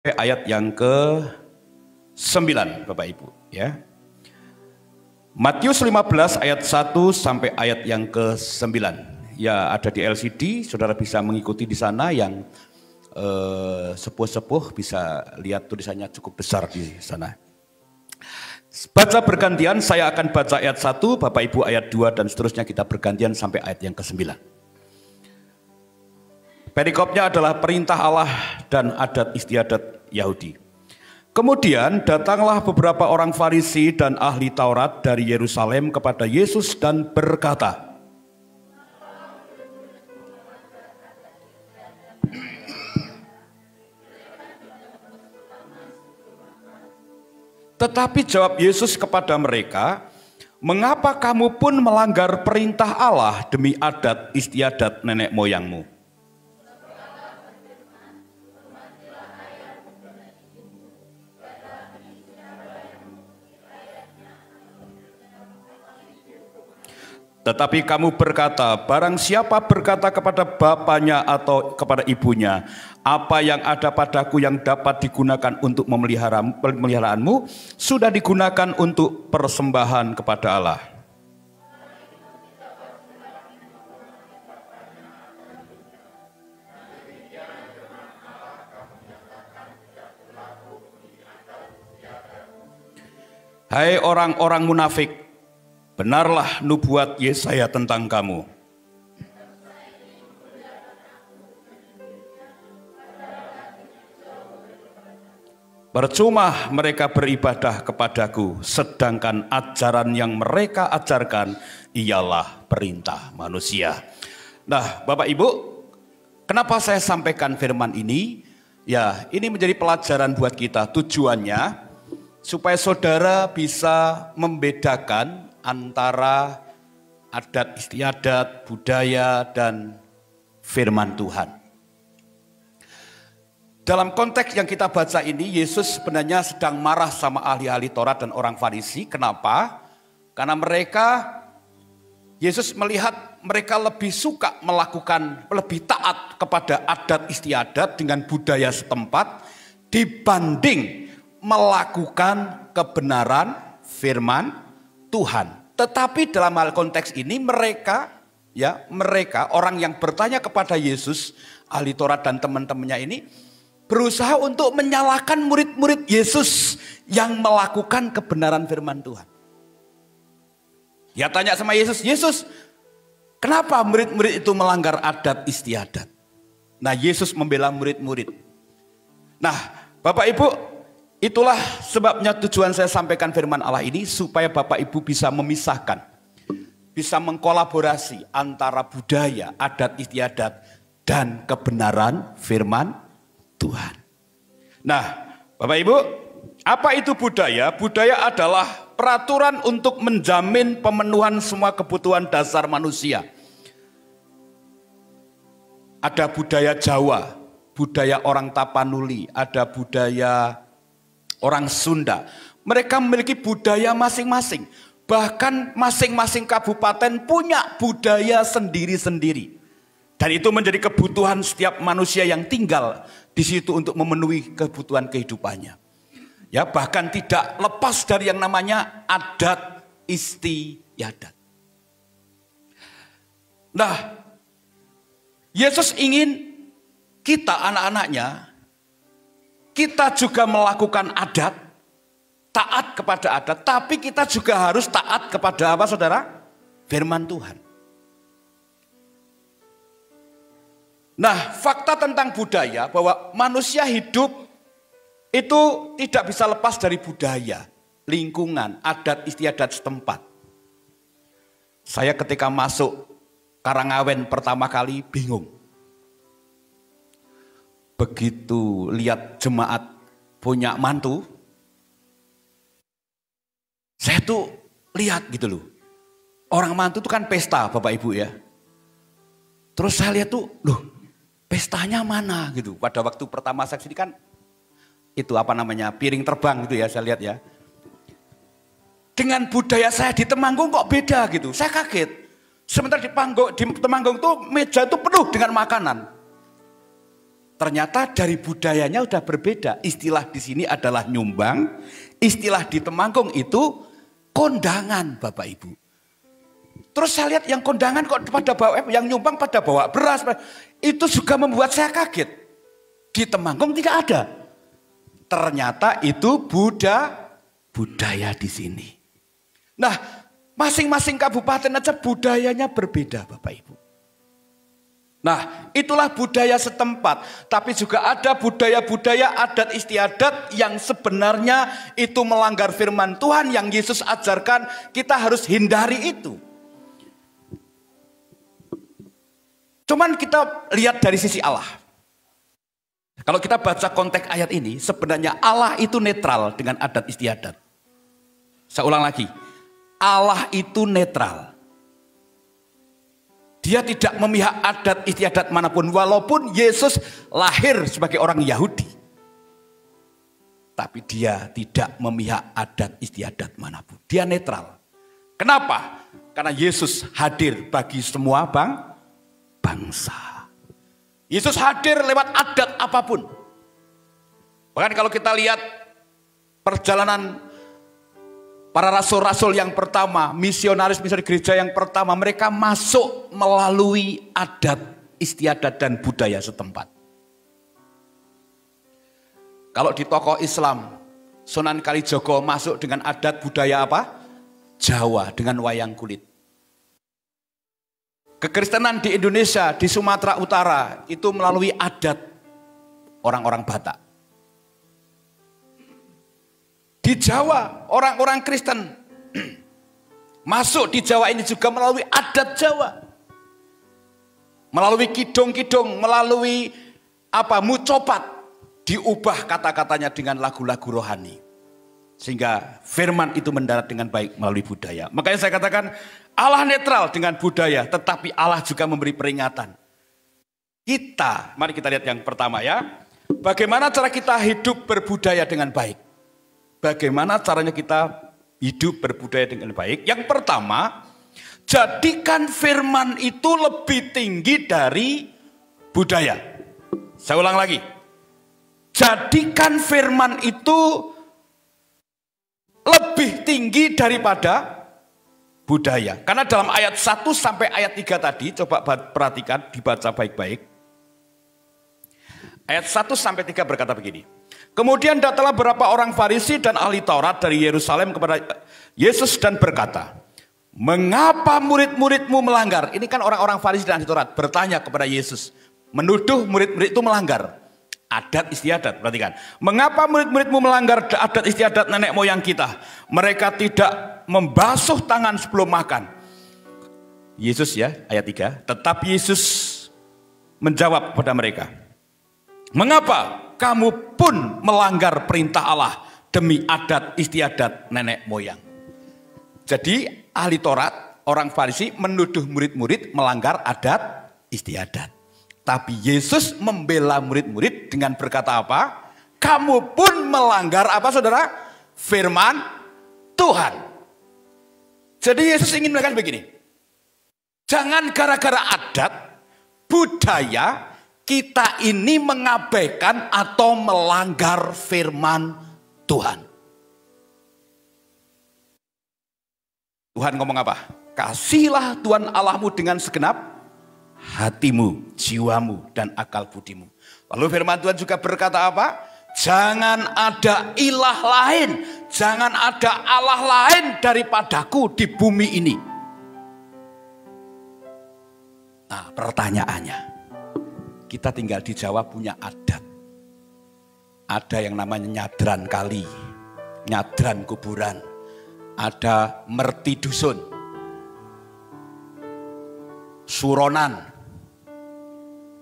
ayat yang ke-9 Bapak Ibu ya. Matius 15 ayat 1 sampai ayat yang ke-9. Ya, ada di LCD, saudara bisa mengikuti di sana. Yang sepuh-sepuh bisa lihat tulisannya cukup besar di sana. Baca bergantian, saya akan baca ayat 1, Bapak Ibu ayat 2, dan seterusnya kita bergantian sampai ayat yang ke-9. Perikopnya adalah perintah Allah dan adat istiadat Yahudi. Kemudian datanglah beberapa orang Farisi dan ahli Taurat dari Yerusalem kepada Yesus dan berkata, tetapi jawab Yesus kepada mereka, mengapa kamu pun melanggar perintah Allah demi adat istiadat nenek moyangmu? Tetapi kamu berkata, barang siapa berkata kepada bapaknya atau kepada ibunya, apa yang ada padaku yang dapat digunakan untuk pemeliharaanmu, sudah digunakan untuk persembahan kepada Allah. Hai orang-orang munafik, benarlah nubuat Yesaya tentang kamu. Percuma mereka beribadah kepadaku, sedangkan ajaran yang mereka ajarkan ialah perintah manusia. Nah, Bapak Ibu, kenapa saya sampaikan firman ini? Ya, ini menjadi pelajaran buat kita. Tujuannya supaya saudara bisa membedakan antara adat istiadat, budaya, dan firman Tuhan. Dalam konteks yang kita baca ini, Yesus sebenarnya sedang marah sama ahli-ahli Taurat dan orang Farisi. Kenapa? Karena Yesus melihat mereka lebih suka melakukan, lebih taat kepada adat istiadat dengan budaya setempat dibanding melakukan kebenaran firman Tuhan. Tetapi dalam hal konteks ini mereka orang yang bertanya kepada Yesus, ahli Taurat dan teman-temannya ini berusaha untuk menyalahkan murid-murid Yesus yang melakukan kebenaran firman Tuhan. Dia tanya sama Yesus, Yesus, kenapa murid-murid itu melanggar adat istiadat? Nah, Yesus membela murid-murid. Nah, Bapak Ibu, itulah sebabnya tujuan saya sampaikan firman Allah ini, supaya Bapak Ibu bisa memisahkan, bisa mengkolaborasi antara budaya, adat istiadat, dan kebenaran firman Tuhan. Nah, Bapak Ibu, apa itu budaya? Budaya adalah peraturan untuk menjamin pemenuhan semua kebutuhan dasar manusia. Ada budaya Jawa, budaya orang Tapanuli, ada budaya orang Sunda. Mereka memiliki budaya masing-masing. Bahkan masing-masing kabupaten punya budaya sendiri-sendiri. Dan itu menjadi kebutuhan setiap manusia yang tinggal di situ untuk memenuhi kebutuhan kehidupannya. Ya, bahkan tidak lepas dari yang namanya adat istiadat. Nah, Yesus ingin kita anak-anaknya, kita juga melakukan adat, taat kepada adat, tapi kita juga harus taat kepada apa, saudara? Firman Tuhan. Nah, fakta tentang budaya bahwa manusia hidup itu tidak bisa lepas dari budaya, lingkungan, adat istiadat setempat. Saya ketika masuk Karangawen pertama kali bingung. Begitu lihat jemaat punya mantu, saya tuh lihat gitu loh. Orang mantu itu kan pesta, Bapak Ibu ya. Terus saya lihat tuh, loh, pestanya mana gitu. Pada waktu pertama saya sini kan itu piring terbang gitu ya, saya lihat ya. Dengan budaya saya di Temanggung kok beda gitu. Saya kaget. Sementara di Temanggung tuh meja itu penuh dengan makanan. Ternyata dari budayanya udah berbeda. Istilah di sini adalah nyumbang, istilah di Temanggung itu kondangan, Bapak Ibu. Terus saya lihat yang kondangan kok pada bawa, yang nyumbang pada bawa beras. Itu juga membuat saya kaget. Di Temanggung tidak ada. Ternyata itu budaya di sini. Nah, masing-masing kabupaten aja budayanya berbeda, Bapak Ibu. Nah, itulah budaya setempat. Tapi juga ada budaya-budaya adat istiadat yang sebenarnya itu melanggar firman Tuhan yang Yesus ajarkan. Kita harus hindari itu. Cuman kita lihat dari sisi Allah. Kalau kita baca konteks ayat ini, sebenarnya Allah itu netral dengan adat istiadat. Saya ulang lagi. Allah itu netral. Dia tidak memihak adat istiadat manapun. Walaupun Yesus lahir sebagai orang Yahudi. Tapi dia tidak memihak adat istiadat manapun. Dia netral. Kenapa? Karena Yesus hadir bagi semua bangsa. Yesus hadir lewat adat apapun. Bahkan kalau kita lihat perjalanan para rasul-rasul yang pertama, misionaris-misionaris gereja yang pertama, mereka masuk melalui adat istiadat dan budaya setempat. Kalau di tokoh Islam, Sunan Kalijogo masuk dengan adat budaya apa? Jawa, dengan wayang kulit. Kekristenan di Indonesia, di Sumatera Utara, itu melalui adat orang-orang Batak. Di Jawa, orang-orang Kristen masuk di Jawa ini juga melalui adat Jawa. Melalui kidung-kidung, melalui mucopat, diubah kata-katanya dengan lagu-lagu rohani. Sehingga firman itu mendarat dengan baik melalui budaya. Makanya saya katakan Allah netral dengan budaya, tetapi Allah juga memberi peringatan. Mari kita lihat yang pertama ya. Bagaimana cara kita hidup berbudaya dengan baik? Bagaimana caranya kita hidup berbudaya dengan baik? Yang pertama, jadikan firman itu lebih tinggi dari budaya. Saya ulang lagi. Jadikan firman itu lebih tinggi daripada budaya. Karena dalam ayat 1 sampai ayat 3 tadi, coba perhatikan, dibaca baik-baik. Ayat 1 sampai 3 berkata begini. Kemudian datanglah beberapa orang Farisi dan ahli Taurat dari Yerusalem kepada Yesus dan berkata, mengapa murid-muridmu melanggar? Ini kan orang-orang Farisi dan ahli Taurat bertanya kepada Yesus, menuduh murid-murid itu melanggar adat istiadat. Perhatikan, mengapa murid-muridmu melanggar adat istiadat nenek moyang kita? Mereka tidak membasuh tangan sebelum makan. Yesus ya, ayat 3. Tetapi Yesus menjawab kepada mereka, mengapa kamu pun melanggar perintah Allah demi adat istiadat nenek moyang? Jadi ahli Taurat, orang Farisi menuduh murid-murid melanggar adat istiadat. Tapi Yesus membela murid-murid dengan berkata apa? Kamu pun melanggar apa saudara? Firman Tuhan. Jadi Yesus ingin mengatakan begini. Jangan gara-gara adat, budaya, kita ini mengabaikan atau melanggar firman Tuhan. Tuhan ngomong apa? Kasihilah Tuhan Allahmu dengan segenap hatimu, jiwamu, dan akal budimu. Lalu firman Tuhan juga berkata apa? Jangan ada ilah lain, jangan ada Allah lain daripadaku di bumi ini. Nah, pertanyaannya, kita tinggal di Jawa punya adat. Ada yang namanya nyadran kali, nyadran kuburan, ada merti dusun, suronan.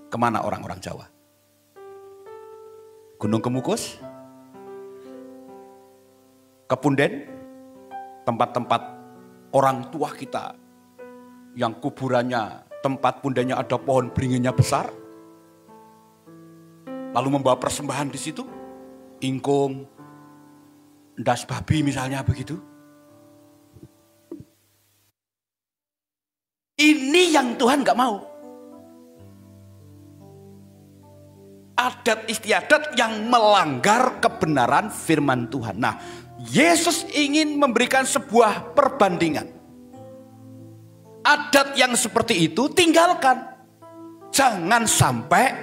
Kemana orang-orang Jawa? Gunung Kemukus, Kepunden, tempat-tempat orang tua kita yang kuburannya, tempat pundennya ada pohon beringinnya besar, lalu membawa persembahan di situ, ingkung, endas babi misalnya begitu. Ini yang Tuhan gak mau. adat istiadat yang melanggar kebenaran firman Tuhan. Nah, Yesus ingin memberikan sebuah perbandingan. Adat yang seperti itu tinggalkan. Jangan sampai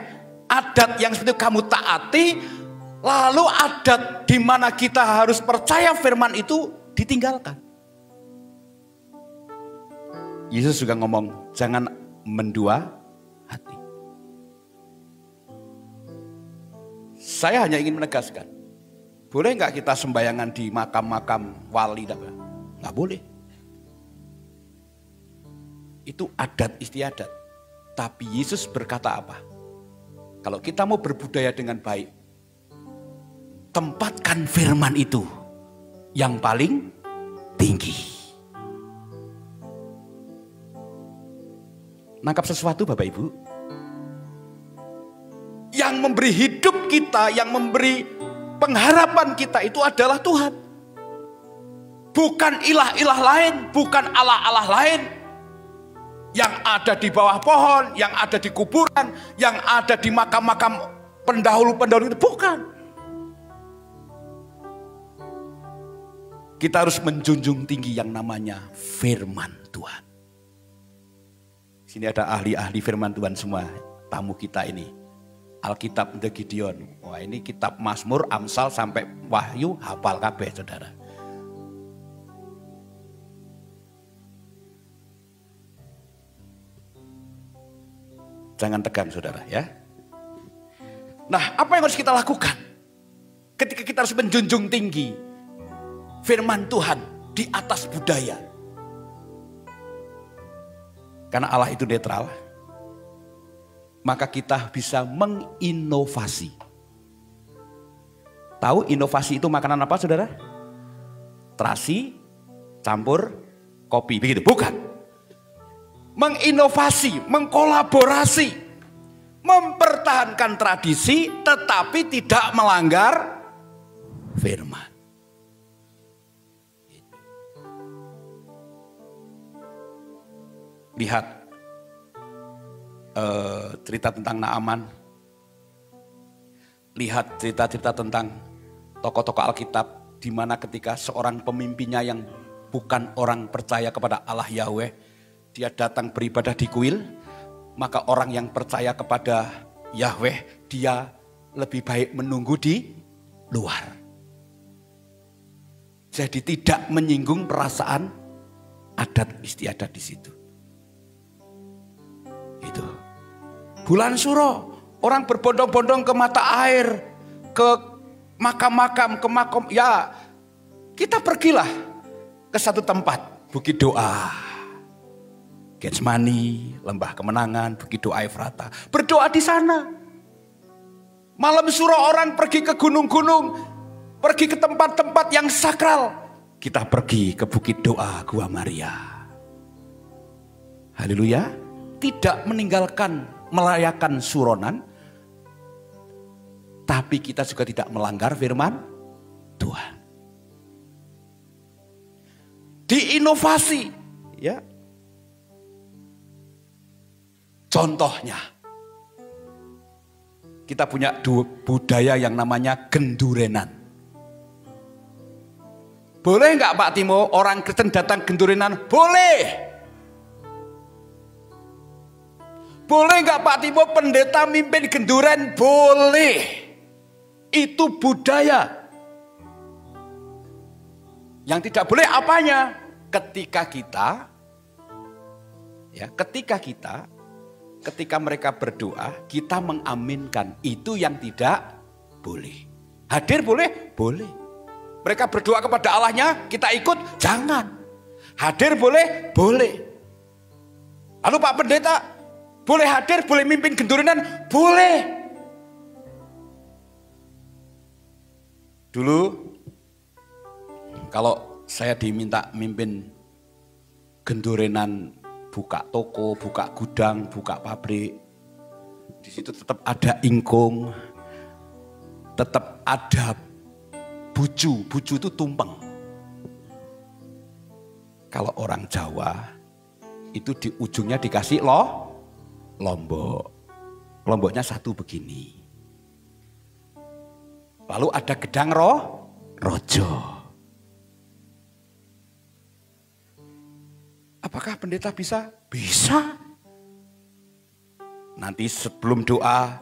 adat yang seperti itu kamu taati, lalu adat di mana kita harus percaya firman itu ditinggalkan. Yesus juga ngomong, jangan mendua hati. Saya hanya ingin menegaskan, boleh nggak kita sembayangan di makam-makam wali? Nggak boleh. Itu adat istiadat. Tapi Yesus berkata apa? Kalau kita mau berbudaya dengan baik, tempatkan firman itu yang paling tinggi. Nangkap sesuatu Bapak Ibu? Yang memberi hidup kita, yang memberi pengharapan kita itu adalah Tuhan. Bukan ilah-ilah lain, bukan Allah-Allah lain. Yang ada di bawah pohon, yang ada di kuburan, yang ada di makam-makam pendahulu-pendahulu itu, bukan. Kita harus menjunjung tinggi yang namanya firman Tuhan. Sini ada ahli-ahli firman Tuhan semua, tamu kita ini. Alkitab The Gideon. Wah, ini kitab Mazmur, Amsal sampai Wahyu hafal kabeh, Saudara. Jangan tegang, Saudara, ya. Nah, apa yang harus kita lakukan ketika kita harus menjunjung tinggi firman Tuhan di atas budaya? Karena Allah itu netral, maka kita bisa menginovasi. Tahu inovasi itu makanan apa, Saudara? Terasi campur kopi, begitu? Bukan. Menginovasi, mengkolaborasi, mempertahankan tradisi tetapi tidak melanggar firman. Lihat cerita tentang Naaman. Lihat cerita-cerita tentang tokoh-tokoh Alkitab, di mana ketika seorang pemimpinnya yang bukan orang percaya kepada Allah Yahweh, dia datang beribadah di kuil, maka orang yang percaya kepada Yahweh, dia lebih baik menunggu di luar. Jadi tidak menyinggung perasaan adat istiadat di situ. Itu. Bulan Suro, orang berbondong-bondong ke mata air, ke makam-makam, ke makom. Ya, kita pergilah ke satu tempat, Bukit Doa, Getsemani, Lembah Kemenangan, Bukit Doa Efrata. Berdoa di sana. Malam Suro orang pergi ke gunung-gunung, pergi ke tempat-tempat yang sakral. Kita pergi ke Bukit Doa Gua Maria. Haleluya. Tidak meninggalkan merayakan suronan, tapi kita juga tidak melanggar firman Tuhan. Diinovasi, ya. Contohnya, kita punya budaya yang namanya gendurenan. Boleh nggak Pak Timo orang Kristen datang gendurenan? Boleh. Boleh nggak Pak Timo pendeta mimpin genduren? Boleh. Itu budaya. Yang tidak boleh apanya? Ketika mereka berdoa, kita mengaminkan. Itu yang tidak boleh. Hadir boleh? Boleh. Mereka berdoa kepada Allahnya, kita ikut? Jangan. Hadir boleh? Boleh. Lalu Pak Pendeta, boleh hadir, boleh mimpin gendurenan? Boleh. Dulu kalau saya diminta mimpin gendurenan, buka toko, buka gudang, buka pabrik, di situ tetap ada ingkung, tetap ada buju. Buju itu tumpeng. Kalau orang Jawa itu di ujungnya dikasih lombok. Lomboknya satu begini. Lalu ada gedang rojo. Apakah pendeta bisa? Bisa. Nanti sebelum doa,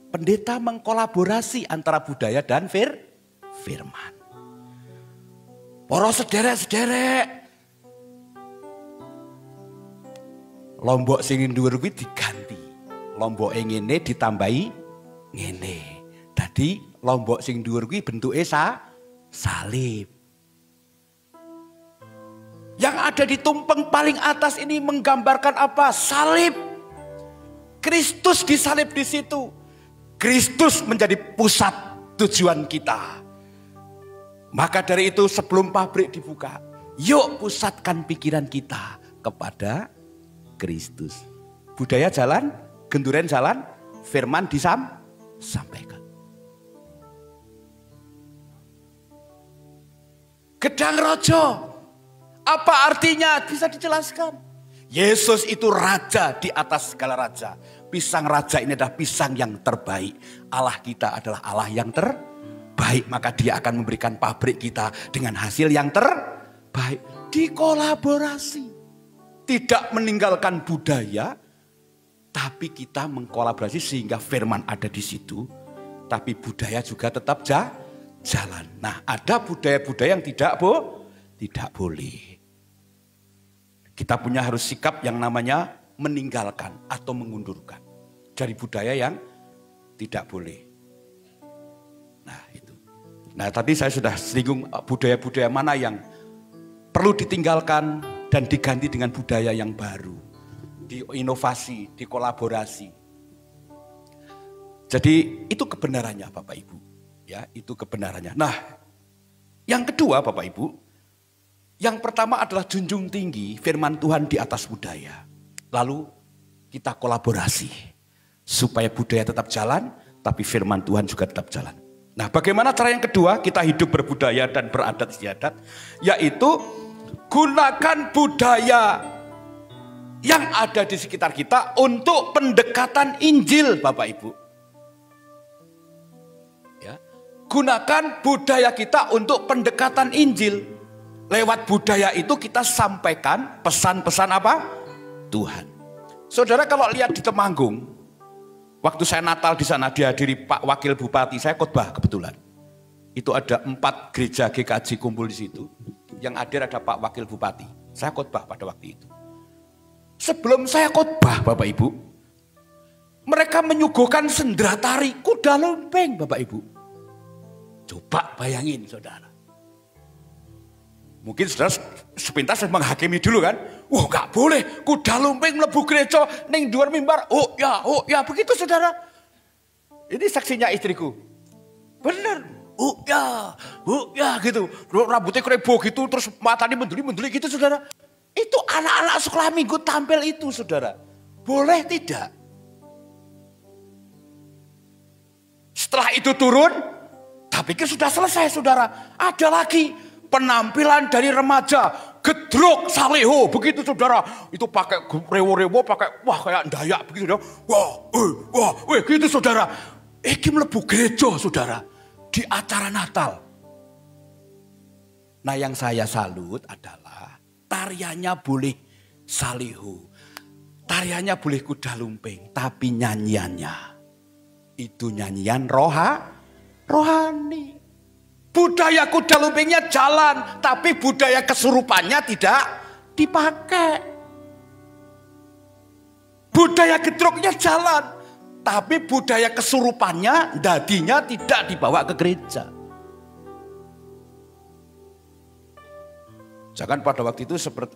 pendeta mengkolaborasi antara budaya dan firman. Para sederek-sederek, lombok sing dhuwur kuwi diganti. Lombok ngene ditambahi ngene. Dadi lombok sing dhuwur kuwi bentuke salib. Yang ada di tumpeng paling atas ini menggambarkan apa? Salib. Kristus disalib di situ. Kristus menjadi pusat tujuan kita. Maka dari itu sebelum pabrik dibuka, yuk pusatkan pikiran kita kepada Kristus. Budaya jalan, genduren jalan, firman disampaikan. Gedang rojo, apa artinya? Bisa dijelaskan. Yesus itu raja di atas segala raja. Pisang raja ini adalah pisang yang terbaik. Allah kita adalah Allah yang terbaik. Maka dia akan memberikan pabrik kita dengan hasil yang terbaik. Dikolaborasi. Tidak meninggalkan budaya. Tapi kita mengkolaborasi sehingga firman ada di situ. Tapi budaya juga tetap jalan. Nah, ada budaya-budaya yang tidak boleh. Kita punya harus sikap yang namanya meninggalkan atau mengundurkan dari budaya yang tidak boleh. Nah itu. Nah tadi saya sudah singgung budaya-budaya mana yang perlu ditinggalkan dan diganti dengan budaya yang baru. Diinovasi, dikolaborasi. Jadi itu kebenarannya Bapak Ibu. Ya, itu kebenarannya. Nah, yang kedua Bapak Ibu, yang pertama adalah junjung tinggi firman Tuhan di atas budaya. Lalu kita kolaborasi supaya budaya tetap jalan, tapi firman Tuhan juga tetap jalan. Nah, bagaimana cara yang kedua kita hidup berbudaya dan beradat istiadat? Yaitu gunakan budaya yang ada di sekitar kita untuk pendekatan Injil, Bapak Ibu. Ya, gunakan budaya kita untuk pendekatan Injil. Lewat budaya itu kita sampaikan pesan-pesan apa? Tuhan. Saudara kalau lihat di Temanggung, waktu saya Natal di sana dihadiri Pak Wakil Bupati, saya khotbah kebetulan. Itu ada 4 gereja GKJ kumpul di situ. Yang hadir ada Pak Wakil Bupati. Saya khotbah pada waktu itu. Sebelum saya khotbah Bapak Ibu, mereka menyuguhkan sendera tari kuda lumping Bapak Ibu. Coba bayangin saudara. Mungkin saudara sepintas menghakimi dulu kan. Wah gak boleh kuda lumping mlebu gereja ning dhuwur mimbar. Oh ya begitu saudara. Ini saksinya istriku. Bener. Oh ya gitu. Rambutnya krebo gitu terus matanya menduli-menduli gitu saudara. Itu anak-anak sekolah minggu tampil itu saudara. Boleh tidak? Setelah itu turun, tak pikir sudah selesai saudara. Ada lagi. Penampilan dari remaja gedruk saleho begitu saudara, itu pakai rewo-rewo, pakai wah kayak Dayak begitu saudara. Wah gitu saudara. Iki mlebu gereja saudara di acara Natal. Nah yang saya salut adalah tariannya boleh saleho, tariannya boleh kuda lumping, tapi nyanyiannya itu nyanyian rohani. Budaya kuda lumpingnya jalan, tapi budaya kesurupannya tidak dipakai. Budaya gedruknya jalan, tapi budaya kesurupannya, dadinya tidak dibawa ke gereja. Jangan pada waktu itu seperti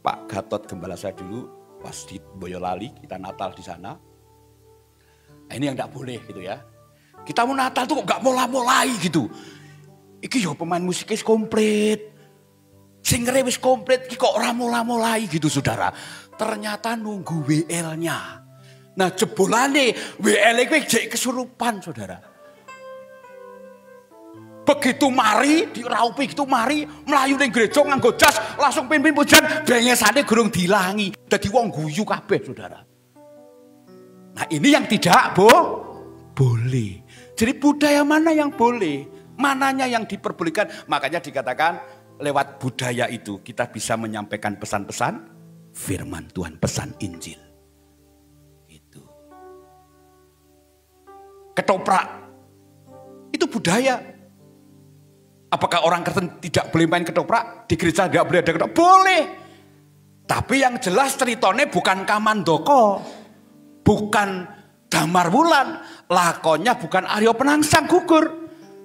Pak Gatot Gembala saya dulu, pas di Boyolali, kita Natal di sana. Nah, ini yang tidak boleh gitu ya. Kita mau Natal tuh kok gak mulai gitu. Iki yo pemain musiknya komplit. Singernya wis komplit, iki kok ora mulai gitu saudara. Ternyata nunggu WL-nya. Nah jebolane WL-nya jek kesurupan saudara. Begitu mari, diraupi gitu mari, melayu ning gereja nganggo jas, langsung pimpin pujian, bengesane gurung dilangi. Dadi wong guyu kabeh saudara. Nah ini yang tidak boleh. Jadi budaya mana yang boleh, mananya yang diperbolehkan. Makanya dikatakan lewat budaya itu kita bisa menyampaikan pesan-pesan firman Tuhan, pesan Injil. Itu. Ketoprak, itu budaya. Apakah orang Kristen tidak boleh main ketoprak? Di gereja tidak boleh ada ketoprak? Boleh. Tapi yang jelas ceritanya bukan kamandoko, bukan damar wulan, lakonnya bukan Aryo Penangsang gugur,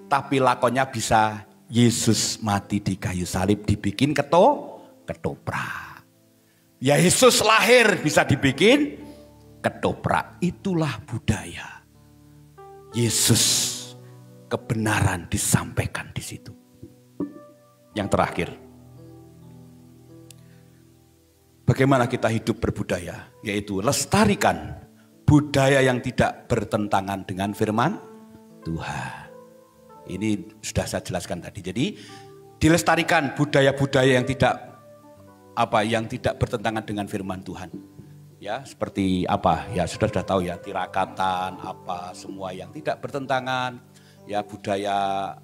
tapi lakonnya bisa Yesus mati di kayu salib dibikin ketoprak. Ya Yesus lahir bisa dibikin ketoprak. Itulah budaya. Yesus kebenaran disampaikan di situ. Yang terakhir, bagaimana kita hidup berbudaya, yaitu lestarikan budaya yang tidak bertentangan dengan firman Tuhan. Ini sudah saya jelaskan tadi. Jadi dilestarikan budaya-budaya yang tidak bertentangan dengan firman Tuhan. Ya, seperti apa? Ya sudah tahu ya, tirakatan, apa semua yang tidak bertentangan. Ya budaya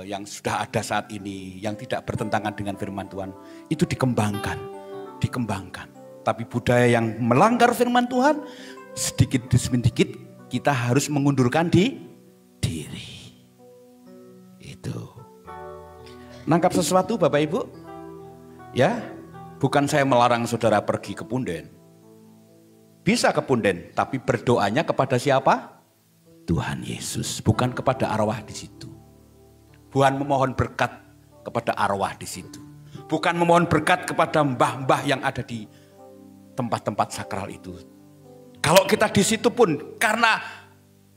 yang sudah ada saat ini yang tidak bertentangan dengan firman Tuhan itu dikembangkan. Tapi budaya yang melanggar firman Tuhan sedikit demi sedikit kita harus mengundurkan diri. Itu. Nangkap sesuatu Bapak Ibu? Ya, bukan saya melarang saudara pergi ke punden. Bisa ke punden, tapi berdoanya kepada siapa? Tuhan Yesus, bukan kepada arwah di situ. Bukan memohon berkat kepada arwah di situ. Bukan memohon berkat kepada mbah-mbah yang ada di tempat-tempat sakral itu. Kalau kita di situ pun karena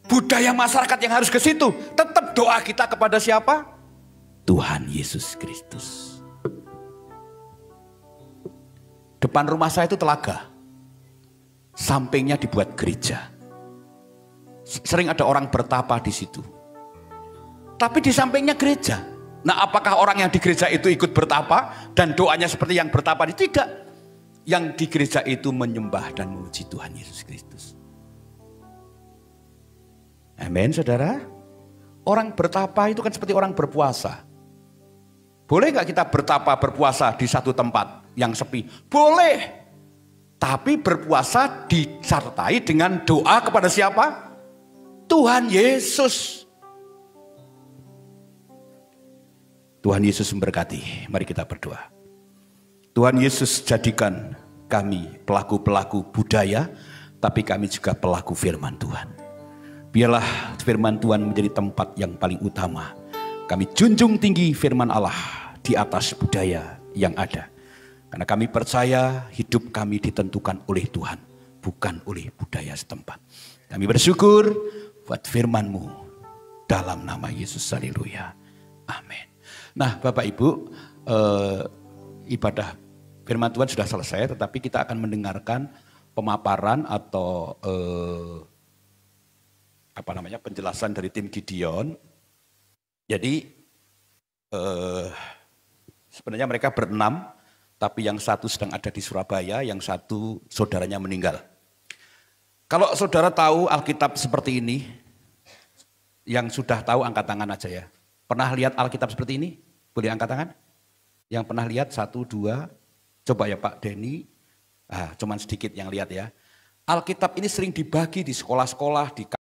budaya masyarakat yang harus ke situ, tetap doa kita kepada siapa? Tuhan Yesus Kristus. Depan rumah saya itu telaga. Sampingnya dibuat gereja. Sering ada orang bertapa di situ. Tapi di sampingnya gereja. Nah, apakah orang yang di gereja itu ikut bertapa dan doanya seperti yang bertapa? Tidak. Yang di gereja itu menyembah dan memuji Tuhan Yesus Kristus. Amin, saudara. Orang bertapa itu kan seperti orang berpuasa. Boleh nggak kita berpuasa di satu tempat yang sepi? Boleh. Tapi berpuasa disertai dengan doa kepada siapa? Tuhan Yesus. Tuhan Yesus memberkati. Mari kita berdoa. Tuhan Yesus, jadikan kami pelaku-pelaku budaya, tapi kami juga pelaku firman Tuhan. Biarlah firman Tuhan menjadi tempat yang paling utama. Kami junjung tinggi firman Allah di atas budaya yang ada. Karena kami percaya hidup kami ditentukan oleh Tuhan, bukan oleh budaya setempat. Kami bersyukur buat firman-Mu dalam nama Yesus. Haleluya. Amin. Nah, Bapak Ibu, ibadah firman Tuhan sudah selesai, tetapi kita akan mendengarkan pemaparan atau penjelasan dari tim Gideon. Jadi sebenarnya mereka berenam, tapi yang satu sedang ada di Surabaya, yang satu saudaranya meninggal. Kalau saudara tahu Alkitab seperti ini, yang sudah tahu angkat tangan aja ya. Pernah lihat Alkitab seperti ini? Boleh angkat tangan? Yang pernah lihat 1, 2, coba ya Pak Denny. Cuman sedikit yang lihat ya. Alkitab ini sering dibagi di sekolah-sekolah, di